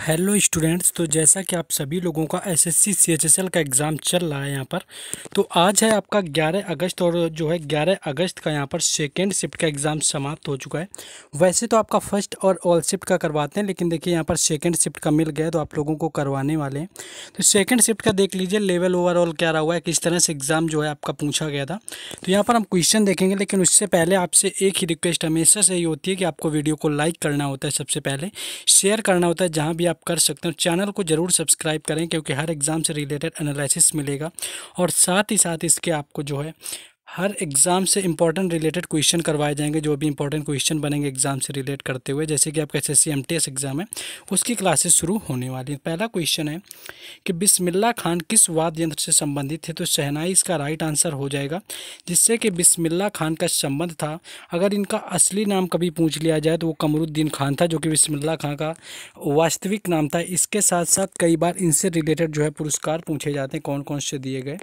Hello students. तो जैसा कि आप सभी लोगों का एसएससी सीएचएसएल का एग्ज़ाम चल रहा है यहाँ पर, तो आज है आपका 11 अगस्त और जो है 11 अगस्त का यहाँ पर सेकेंड शिफ्ट का एग्ज़ाम समाप्त हो चुका है। वैसे तो आपका फर्स्ट और ऑल शिफ्ट का करवाते हैं, लेकिन देखिए यहाँ पर सेकेंड शिफ्ट का मिल गया तो आप लोगों को करवाने वाले हैं। तो सेकेंड शिफ्ट का देख लीजिए लेवल ओवरऑल क्या रहा हुआ है, किस तरह से एग्ज़ाम जो है आपका पूछा गया था। तो यहाँ पर हम क्वेश्चन देखेंगे, लेकिन उससे पहले आपसे एक ही रिक्वेस्ट हमेशा से ही होती है कि आपको वीडियो को लाइक करना होता है, सबसे पहले शेयर करना होता है जहाँ भी आप कर सकते हो। चैनल को ज़रूर सब्सक्राइब करें क्योंकि हर एग्ज़ाम से रिलेटेड एनालिसिस मिलेगा और साथ ही साथ इसके आपको जो है हर एग्ज़ाम से इंपॉर्टेंट रिलेटेड क्वेश्चन करवाए जाएंगे। जो भी इंपॉर्टेंट क्वेश्चन बनेंगे एग्ज़ाम से रिलेट करते हुए, जैसे कि आपका एसएससी एमटीएस एग्ज़ाम है उसकी क्लासेस शुरू होने वाली हैं। पहला क्वेश्चन है कि बिस्मिल्लाह खान किस वाद्य यंत्र से संबंधित थे। तो शहनाई इसका राइट आंसर हो जाएगा, जिससे कि बिस्मिल्लाह खान का संबंध था। अगर इनका असली नाम कभी पूछ लिया जाए तो वो कमरुद्दीन खान था, जो कि बिस्मिल्लाह खान का वास्तविक नाम था। इसके साथ साथ कई बार इनसे रिलेटेड जो है पुरस्कार पूछे जाते हैं, कौन कौन से दिए गए।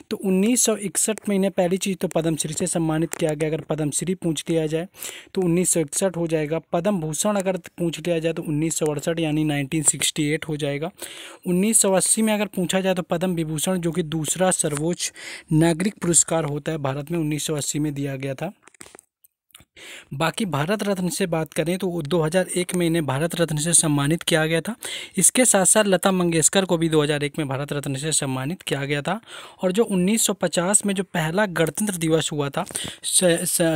तो 1961 में इन्हें पहली चीज़ तो पद्मश्री से सम्मानित किया गया। अगर पद्मश्री पूछ लिया जाए तो 1961 हो जाएगा। पद्म भूषण अगर पूछ लिया जाए तो 1968 यानी 1968 हो जाएगा। 1980 में अगर पूछा जाए तो पद्म विभूषण, जो कि दूसरा सर्वोच्च नागरिक पुरस्कार होता है भारत में, 1980 में दिया गया था। बाकी भारत रत्न से बात करें तो 2001 में इन्हें भारत रत्न से सम्मानित किया गया था। इसके साथ साथ लता मंगेशकर को भी 2001 में भारत रत्न से सम्मानित किया गया था। और जो 1950 में जो पहला गणतंत्र दिवस हुआ था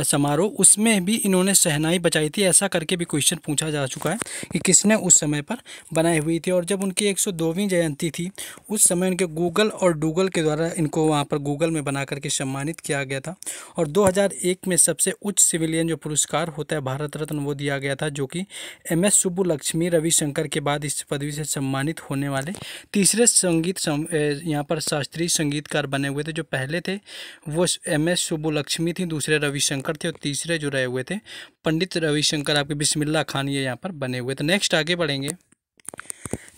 समारोह, उसमें भी इन्होंने शहनाई बजाई थी। ऐसा करके भी क्वेश्चन पूछा जा चुका है कि किसने उस समय पर बनाई हुई थी। और जब उनकी 102वीं जयंती थी उस समय इनके गूगल और डूगल के द्वारा इनको वहाँ पर गूगल में बना करके सम्मानित किया गया था। और 2001 में सबसे उच्च सिविलियन जो पुरस्कार होता है भारत रत्न, वो दिया गया था, जो कि एमएस सुब्बुलक्ष्मी रविशंकर के बाद इस पदवी से सम्मानित होने वाले तीसरे यहाँ पर शास्त्रीय संगीतकार बने हुए थे। जो पहले थे वो एमएस सुब्बुलक्ष्मी थी, दूसरे रविशंकर थे और तीसरे जो रहे हुए थे पंडित रविशंकर आपके बिस्मिल्लाह खान, ये यहाँ पर बने हुए थे। नेक्स्ट आगे बढ़ेंगे।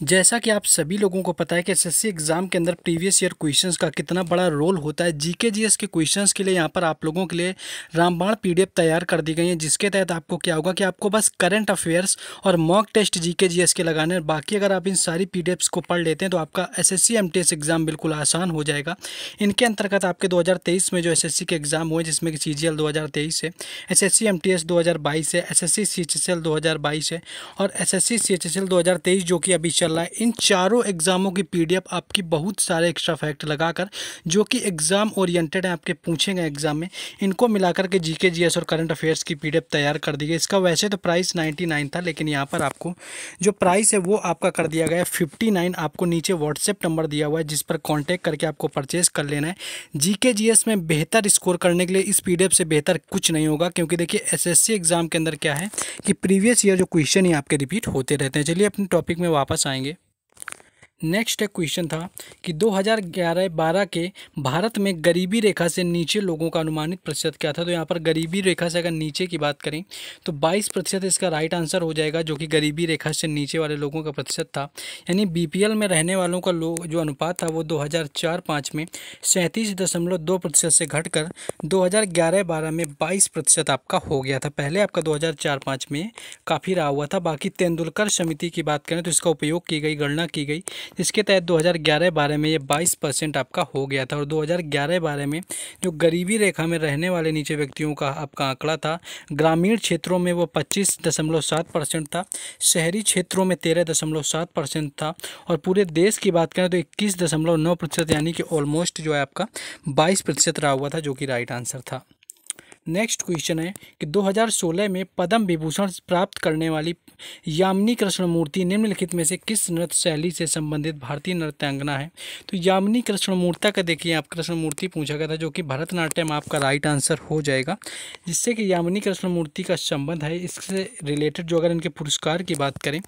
जैसा कि आप सभी लोगों को पता है कि एसएससी एग्जाम के अंदर प्रीवियस ईयर क्वेश्चंस का कितना बड़ा रोल होता है। जीके जीएस के क्वेश्चंस के लिए यहाँ पर आप लोगों के लिए रामबाण पीडीएफ तैयार कर दी गई है, जिसके तहत आपको क्या होगा कि आपको बस करंट अफेयर्स और मॉक टेस्ट जीके जीएस के लगाने हैं। बाकी अगर आप इन सारी पीडीएफ्स को पढ़ लेते हैं तो आपका एसएससी एमटीएस एग्जाम बिल्कुल आसान हो जाएगा। इनके अंतर्गत आपके 2023 में जो एसएससी के एग्जाम हुए, जिसमें कि सीजीएल 2023 है, एसएससी एमटीएस 2022 है, एसएससी सीएचएसएल 2022 है और एसएससी सीएचएसएल 2023 जो कि अभी चल रहा है, इन चारों एग्जामों की पीडीएफ आपकी बहुत सारे एक्स्ट्रा फैक्ट लगाकर, जो कि एग्जाम ओरिएंटेड है, आपके पूछे गए एग्जाम में, इनको मिलाकर के जीके जीएस और करंट अफेयर्स की पीडीएफ तैयार कर दी गई। इसका वैसे तो प्राइस 99 था, लेकिन यहाँ पर आपको जो प्राइस है वो आपका कर दिया गया है 59। आपको नीचे व्हाट्सएप नंबर दिया हुआ है जिस पर कॉन्टैक्ट करके आपको परचेज कर लेना है। जीके जीएस में बेहतर स्कोर करने के लिए इस पीडीएफ से बेहतर कुछ नहीं होगा, क्योंकि देखिए एसएससी एग्जाम के अंदर क्या है कि प्रीवियस ईयर जो क्वेश्चन ही आपके रिपीट होते रहते हैं। चलिए अपने टॉपिक में वापस आएंगे। नेक्स्ट एक क्वेश्चन था कि 2011-12 के भारत में गरीबी रेखा से नीचे लोगों का अनुमानित प्रतिशत क्या था। तो यहाँ पर गरीबी रेखा से अगर नीचे की बात करें तो 22% इसका राइट आंसर हो जाएगा, जो कि गरीबी रेखा से नीचे वाले लोगों का प्रतिशत था। यानी बीपीएल में रहने वालों का जो अनुपात था वो 2004-05 में 37.2% से घटकर 2011-12 में 22% आपका हो गया था। पहले आपका 2004-05 में काफ़ी रहा हुआ था। बाकी तेंदुलकर समिति की बात करें तो इसका उपयोग की गई, गणना की गई, इसके तहत 2011-12 में ये 22% आपका हो गया था। और 2011-12 में जो गरीबी रेखा में रहने वाले नीचे व्यक्तियों का आपका आंकड़ा था, ग्रामीण क्षेत्रों में वो 25.7% था, शहरी क्षेत्रों में 13.7% था और पूरे देश की बात करें तो 21.9%, यानी कि ऑलमोस्ट जो है आपका 22% रहा हुआ था, जो कि राइट आंसर था। नेक्स्ट क्वेश्चन है कि 2016 में पद्म विभूषण प्राप्त करने वाली यामिनी कृष्णमूर्ति निम्नलिखित में से किस नृत्य शैली से संबंधित भारतीय नृत्यांगना है। तो यामिनी कृष्णमूर्ति का देखिए आप कृष्णमूर्ति पूछा गया था, जो कि भरतनाट्यम आपका राइट आंसर हो जाएगा, जिससे कि यामिनी कृष्णमूर्ति का संबंध है। इससे रिलेटेड जो अगर इनके पुरस्कार की बात करें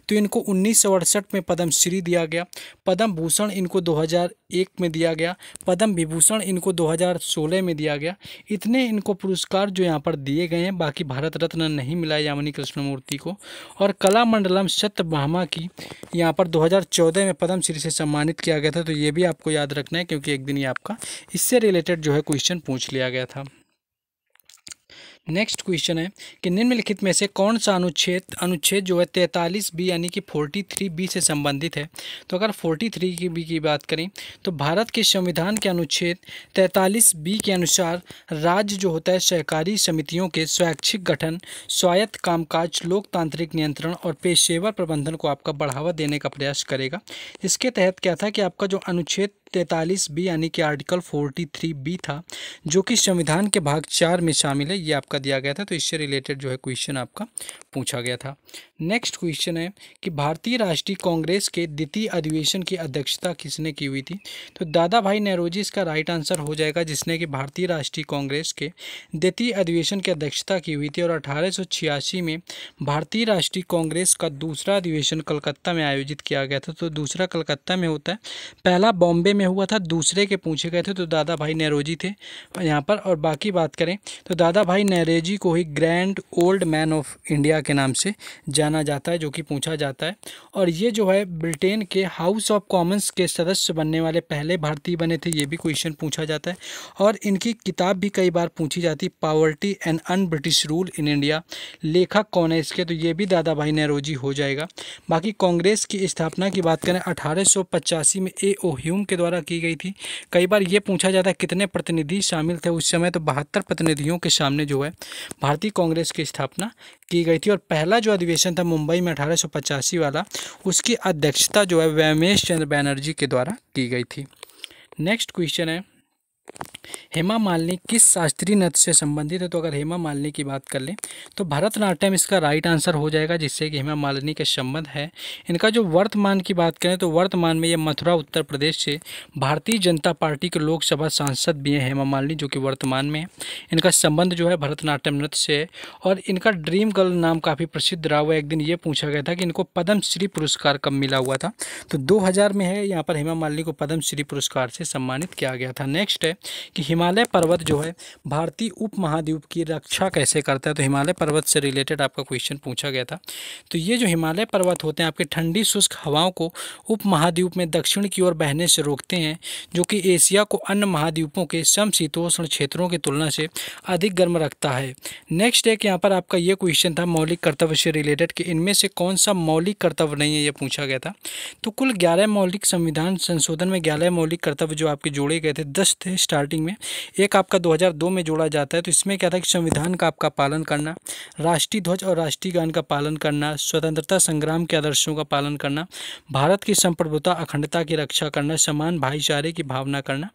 तो इनको 1968 में पद्मश्री दिया गया, पद्म भूषण इनको 2001 में दिया गया, पद्म विभूषण इनको 2016 में दिया गया। इतने इनको पुरस्कार जो यहाँ पर दिए गए हैं, बाकी भारत रत्न नहीं मिला है यामिनी कृष्णमूर्ति को। और कलामंडलम सत्यभामा की यहाँ पर 2014 में पद्मश्री से सम्मानित किया गया था। तो ये भी आपको याद रखना है, क्योंकि एक दिन ये आपका इससे रिलेटेड जो है क्वेश्चन पूछ लिया गया था। नेक्स्ट क्वेश्चन है कि निम्नलिखित में से कौन सा अनुच्छेद अनुच्छेद जो है 43B यानी कि 43B से संबंधित है। तो अगर 43 की बी की बात करें तो भारत के संविधान के अनुच्छेद 43B के अनुसार राज्य जो होता है सहकारी समितियों के स्वैच्छिक गठन, स्वायत्त कामकाज, लोकतांत्रिक नियंत्रण और पेशेवर प्रबंधन को आपका बढ़ावा देने का प्रयास करेगा। इसके तहत क्या था कि आपका जो अनुच्छेद 43B यानी कि आर्टिकल 43B था, जो कि संविधान के भाग 4 में शामिल है, ये आपका दिया गया था। तो इससे रिलेटेड जो है क्वेश्चन आपका पूछा गया था। नेक्स्ट क्वेश्चन है कि भारतीय राष्ट्रीय कांग्रेस के द्वितीय अधिवेशन की अध्यक्षता किसने की हुई थी। तो दादा भाई नौरोजी इसका राइट आंसर हो जाएगा, जिसने कि भारतीय राष्ट्रीय कांग्रेस के द्वितीय अधिवेशन की अध्यक्षता की हुई थी। और 1886 में भारतीय राष्ट्रीय कांग्रेस का दूसरा अधिवेशन कलकत्ता में आयोजित किया गया था। तो दूसरा कलकत्ता में होता है, पहला बॉम्बे में हुआ था। दूसरे के पूछे गए थे तो दादा भाई नौरोजी थे यहाँ पर। और बाकी बात करें तो दादा भाई नौरोजी को ही grand old man of India के नाम से जाना जाता है, जो कि पूछा जाता है। और ये जो है ब्रिटेन के हाउस ऑफ कॉमन्स के सदस्य बनने वाले पहले भारतीय बने थे, ये भी क्वेश्चन पूछा जाता है। और इनकी किताब भी कई बार पूछी जाती है, poverty and un British rule in India. लेखक कौन है इसके, तो ये भी दादा भाई नौरोजी हो जाएगा। बाकी कांग्रेस की स्थापना की बात करें 1885 में A.O. ह्यूम के द्वारा की गई थी। कई बार ये पूछा जाता है कितने प्रतिनिधि शामिल थे उस समय, तो 72 प्रतिनिधियों के सामने जो है भारतीय कांग्रेस की स्थापना की गई थी। और पहला जो अधिवेशन था मुंबई में 1885 वाला, उसकी अध्यक्षता जो है व्योमेश चंद्र बैनर्जी के द्वारा की गई थी। नेक्स्ट क्वेश्चन है हेमा मालिनी किस शास्त्रीय नृत्य से संबंधित है। तो अगर हेमा मालिनी की बात कर लें तो भरतनाट्यम इसका राइट आंसर हो जाएगा, जिससे कि हेमा मालिनी के संबंध है। इनका जो वर्तमान की बात करें तो वर्तमान में ये मथुरा उत्तर प्रदेश से भारतीय जनता पार्टी के लोकसभा सांसद भी हैं हेमा मालिनी, जो कि वर्तमान में है। इनका संबंध जो है भरतनाट्यम नृत्य से है। और इनका ड्रीम गर्ल नाम काफ़ी प्रसिद्ध रहा हुआ है। एक दिन ये पूछा गया था कि इनको पद्मश्री पुरस्कार कब मिला हुआ था, तो 2000 में है। यहाँ पर हेमा मालिनी को पद्मश्री पुरस्कार से सम्मानित किया गया था। नेक्स्ट है कि हिमालय पर्वत जो है भारतीय उपमहाद्वीप की रक्षा कैसे करता है। तो हिमालय पर्वत से रिलेटेड आपका क्वेश्चन पूछा गया था। तो ये जो हिमालय पर्वत होते हैं आपके ठंडी शुष्क हवाओं को उपमहाद्वीप में दक्षिण की ओर बहने से रोकते हैं, जो कि एशिया को अन्य महाद्वीपों के समशीतोष्ण क्षेत्रों की तुलना से अधिक गर्म रखता है। नेक्स्ट है कि यहाँ पर आपका ये क्वेश्चन था मौलिक कर्तव्य से रिलेटेड कि इनमें से कौन सा मौलिक कर्तव्य नहीं है, ये पूछा गया था। तो कुल 11 मौलिक संविधान संशोधन में 11 मौलिक कर्तव्य जो आपके जोड़े गए थे, 10 थे स्टार्टिंग में, एक आपका 2002 में जोड़ा जाता है। तो इसमें क्या था कि संविधान का आपका पालन करना, राष्ट्रीय ध्वज और राष्ट्रीय गान का पालन करना, स्वतंत्रता संग्राम के आदर्शों का पालन करना, भारत की संप्रभुता अखंडता की रक्षा करना, समान भाईचारे की भावना करना।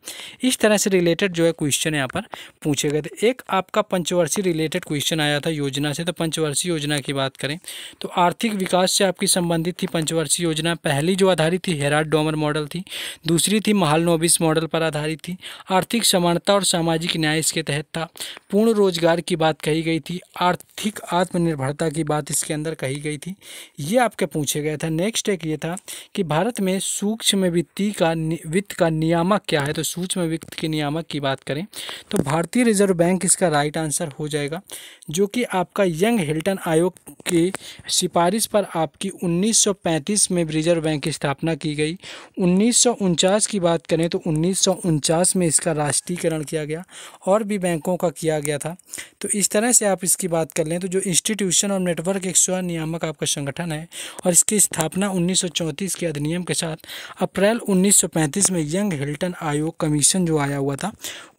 इस तरह से रिलेटेड जो है क्वेश्चन यहाँ पर पूछे गए थे। एक आपका पंचवर्षीय रिलेटेड क्वेश्चन आया था योजना से। तो पंचवर्षीय योजना की बात करें तो आर्थिक विकास से आपकी संबंधित थी पंचवर्षीय योजना। पहली जो आधारित थी हेराल्ड डोमर मॉडल थी, दूसरी थी महालनोबिस मॉडल पर आधारित थी। आर्थिक समानता और सामाजिक न्याय इसके तहत था। पूर्ण रोजगार की बात कही गई थी। आर्थिक आत्मनिर्भरता की बात इसके अंदर कही गई थी। ये आपके पूछे गए था। नेक्स्ट एक ये था कि भारत में सूक्ष्म वित्त का नियामक क्या है। तो सूक्ष्म वित्त के नियामक की बात करें तो भारतीय रिजर्व बैंक इसका राइट आंसर हो जाएगा, जो कि आपका यंग हिल्टन आयोग की सिफारिश पर आपकी 1935 में रिजर्व बैंक की स्थापना की गई। 1949 की बात करें तो 1949 में इसका राष्ट्रीयकरण किया गया और भी बैंकों का किया गया था। तो इस तरह से आप इसकी बात कर लें तो जो इंस्टीट्यूशन और नेटवर्क एक स्व नियामक आपका संगठन है और इसकी स्थापना 1934 के अधिनियम के साथ अप्रैल 1935 में यंग हिल्टन आयोग कमीशन जो आया हुआ था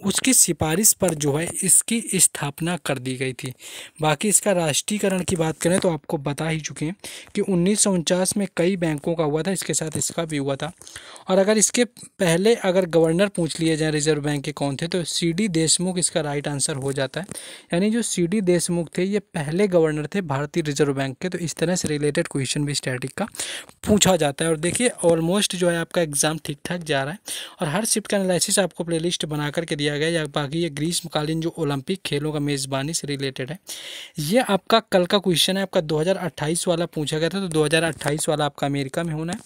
उसकी सिफारिश पर जो है इसकी स्थापना कर दी गई थी। बाकी इसका राष्ट्रीयकरण की बात करें तो आपको बता ही चुके हैं कि 1949 में कई बैंकों का हुआ था, इसके साथ इसका भी हुआ था। और अगर इसके पहले अगर गवर्नर पूछ लिए जाए रिजर्व बैंक के कौन थे तो C.D. देशमुख इसका राइट आंसर हो जाता है। यानी जो C.D. देशमुख थे ये पहले गवर्नर थे भारतीय रिजर्व बैंक के। तो इस तरह से रिलेटेड क्वेश्चन भी स्टैटिक का पूछा जाता है। और देखिए ऑलमोस्ट जो है आपका एग्जाम ठीक ठाक जा रहा है और हर शिफ्ट का एनालिसिस आपको प्लेलिस्ट बना करके दिया गया है। बाकी ये ग्रीष्मकालीन जो ओलंपिक खेलों का मेज़बानी से रिलेटेड है। ये आपका कल का क्वेश्चन है, आपका 2028 वाला पूछा गया था। तो 2028 वाला आपका अमेरिका में होना है,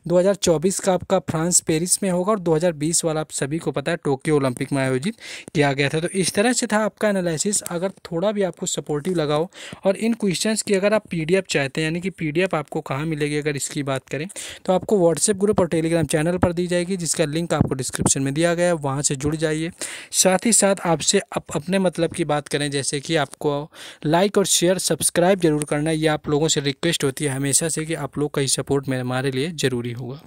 2024 का आपका फ्रांस पेरिस में होगा और 2020 वाला आप सभी को पता है टोक्यो ओलंपिक में आयोजित किया गया था। तो इस तरह से था आपका एनालिसिस अगर थोड़ा भी आपको सपोर्टिव लगा हो और इन क्वेश्चंस की अगर आप पीडीएफ चाहते हैं, यानी कि पीडीएफ आपको कहाँ मिलेगी अगर इसकी बात करें तो आपको व्हाट्सएप ग्रुप और टेलीग्राम चैनल पर दी जाएगी, जिसका लिंक आपको डिस्क्रिप्शन में दिया गया है, वहाँ से जुड़ जाइए। साथ ही साथ आपसे अपने मतलब की बात करें, जैसे कि आपको लाइक और शेयर सब्सक्राइब जरूर करना है, ये आप लोगों से रिक्वेस्ट होती है हमेशा से कि आप लोग का ही सपोर्ट हमारे लिए ज़रूरी होगा।